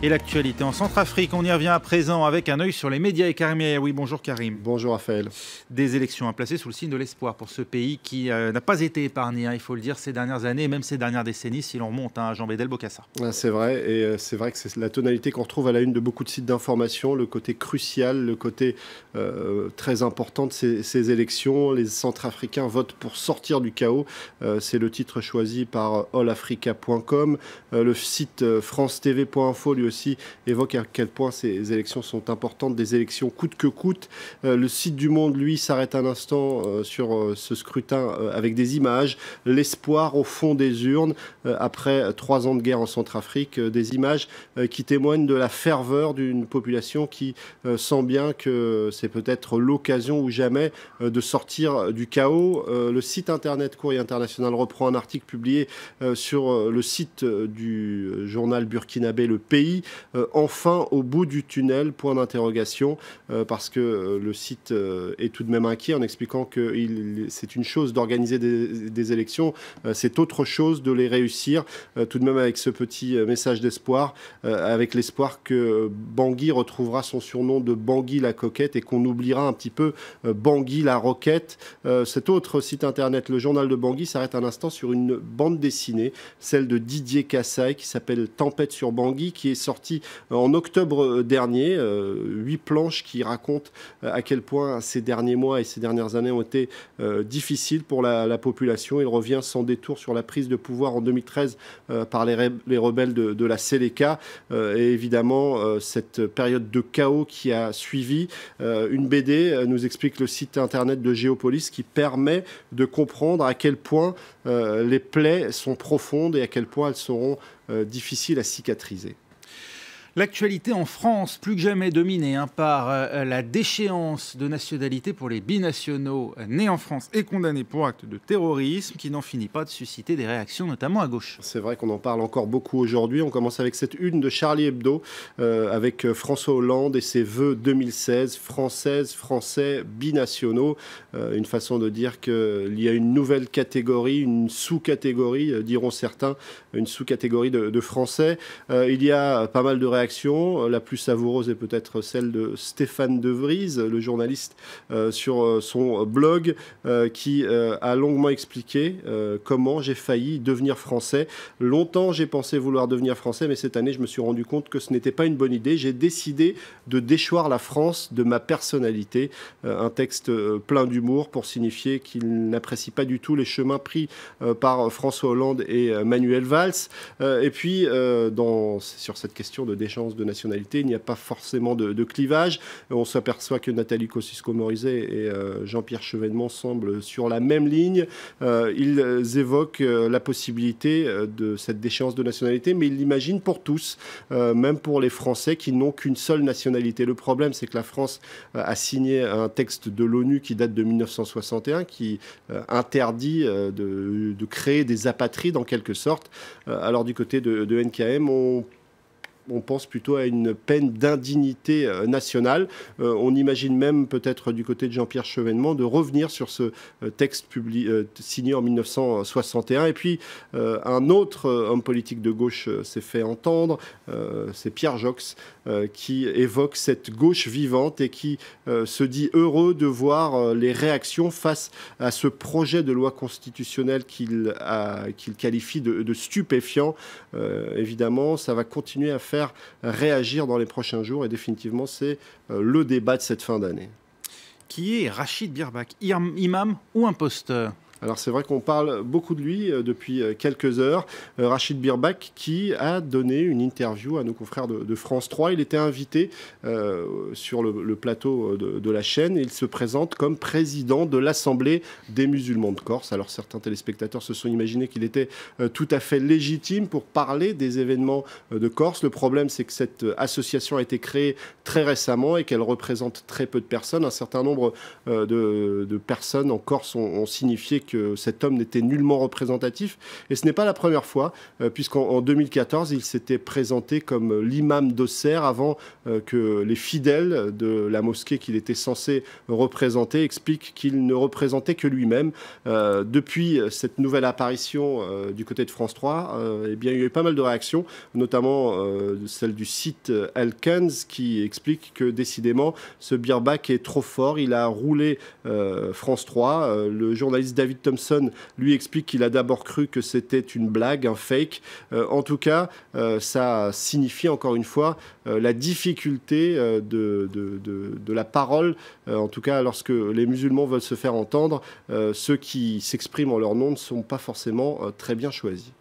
Et l'actualité en Centrafrique, on y revient à présent avec un œil sur les médias et Karim Yaoui. Bonjour Karim. Bonjour Raphaël. Des élections à placer sous le signe de l'espoir pour ce pays qui n'a pas été épargné, il faut le dire, ces dernières années et même ces dernières décennies, si l'on remonte à Jean-Bédel Bokassa. C'est vrai, et c'est vrai que c'est la tonalité qu'on retrouve à la une de beaucoup de sites d'information, le côté crucial, le côté très important de ces élections. Les Centrafricains votent pour sortir du chaos. C'est le titre choisi par allafrica.com. Le site francetv.info lui aussi évoque à quel point ces élections sont importantes, des élections coûte que coûte. Le site du Monde, lui, s'arrête un instant sur ce scrutin avec des images, l'espoir au fond des urnes, après 3 ans de guerre en Centrafrique, des images qui témoignent de la ferveur d'une population qui sent bien que c'est peut-être l'occasion ou jamais de sortir du chaos. Le site internet Courrier International reprend un article publié sur le site du journal burkinabé Le Pays. Enfin au bout du tunnel, point d'interrogation, parce que le site est tout de même inquiet en expliquant que c'est une chose d'organiser des élections, c'est autre chose de les réussir, tout de même avec ce petit message d'espoir, avec l'espoir que Bangui retrouvera son surnom de Bangui la coquette et qu'on oubliera un petit peu Bangui la roquette. Cet autre site internet, le journal de Bangui, s'arrête un instant sur une bande dessinée, celle de Didier Kassaï, qui s'appelle Tempête sur Bangui, qui est sortie en octobre dernier. 8 planches qui racontent à quel point ces derniers mois et ces dernières années ont été difficiles pour la population. Il revient sans détour sur la prise de pouvoir en 2013 par les rebelles de la Séléka et évidemment cette période de chaos qui a suivi. Une BD, nous explique le site internet de Géopolis, qui permet de comprendre à quel point les plaies sont profondes et à quel point elles seront difficiles à cicatriser. L'actualité en France, plus que jamais dominée par la déchéance de nationalité pour les binationaux nés en France et condamnés pour actes de terrorisme, qui n'en finit pas de susciter des réactions, notamment à gauche. C'est vrai qu'on en parle encore beaucoup aujourd'hui. On commence avec cette une de Charlie Hebdo, avec François Hollande et ses vœux 2016, Françaises, Français, binationaux. Une façon de dire qu'il y a une nouvelle catégorie, une sous-catégorie, diront certains, une sous-catégorie de Français. Il y a pas mal de réactions. La plus savoureuse est peut-être celle de Stéphane De Vries, le journaliste, sur son blog, qui a longuement expliqué comment j'ai failli devenir français. Longtemps, j'ai pensé vouloir devenir français, mais cette année, je me suis rendu compte que ce n'était pas une bonne idée. J'ai décidé de déchoir la France de ma personnalité. Un texte plein d'humour pour signifier qu'il n'apprécie pas du tout les chemins pris par François Hollande et Manuel Valls. Et puis, sur cette question de déchéance de nationalité, il n'y a pas forcément de clivage. On s'aperçoit que Nathalie Kosciusko-Morizet et Jean-Pierre Chevènement semblent sur la même ligne. Ils évoquent la possibilité de cette déchéance de nationalité, mais ils l'imaginent pour tous, même pour les Français qui n'ont qu'une seule nationalité. Le problème, c'est que la France a signé un texte de l'ONU qui date de 1961, qui interdit de créer des apatrides en quelque sorte. Alors du côté de NKM, on pense plutôt à une peine d'indignité nationale. On imagine même peut-être du côté de Jean-Pierre Chevènement de revenir sur ce texte signé en 1961. Et puis un autre homme politique de gauche s'est fait entendre, c'est Pierre Joxe, qui évoque cette gauche vivante et qui se dit heureux de voir les réactions face à ce projet de loi constitutionnelle qu'il qualifie de stupéfiant. Évidemment, ça va continuer à faire réagir dans les prochains jours et définitivement c'est le débat de cette fin d'année. Qui est Rachid Birbak, imam ou imposteur ? Alors c'est vrai qu'on parle beaucoup de lui depuis quelques heures. Rachid Birbak qui a donné une interview à nos confrères de France 3. Il était invité sur le plateau de la chaîne et il se présente comme président de l'Assemblée des musulmans de Corse. Alors certains téléspectateurs se sont imaginés qu'il était tout à fait légitime pour parler des événements de Corse. Le problème, c'est que cette association a été créée très récemment et qu'elle représente très peu de personnes. Un certain nombre de personnes en Corse ont signifié que que cet homme n'était nullement représentatif. Et ce n'est pas la première fois, puisqu'en 2014, il s'était présenté comme l'imam d'Auxerre avant que les fidèles de la mosquée qu'il était censé représenter expliquent qu'il ne représentait que lui-même. Depuis cette nouvelle apparition du côté de France 3, eh bien, il y a eu pas mal de réactions, notamment celle du site Elkens qui explique que décidément ce Birbach est trop fort, il a roulé France 3. Le journaliste David Thompson lui explique qu'il a d'abord cru que c'était une blague, un fake. En tout cas, ça signifie encore une fois la difficulté de la parole, en tout cas lorsque les musulmans veulent se faire entendre, ceux qui s'expriment en leur nom ne sont pas forcément très bien choisis.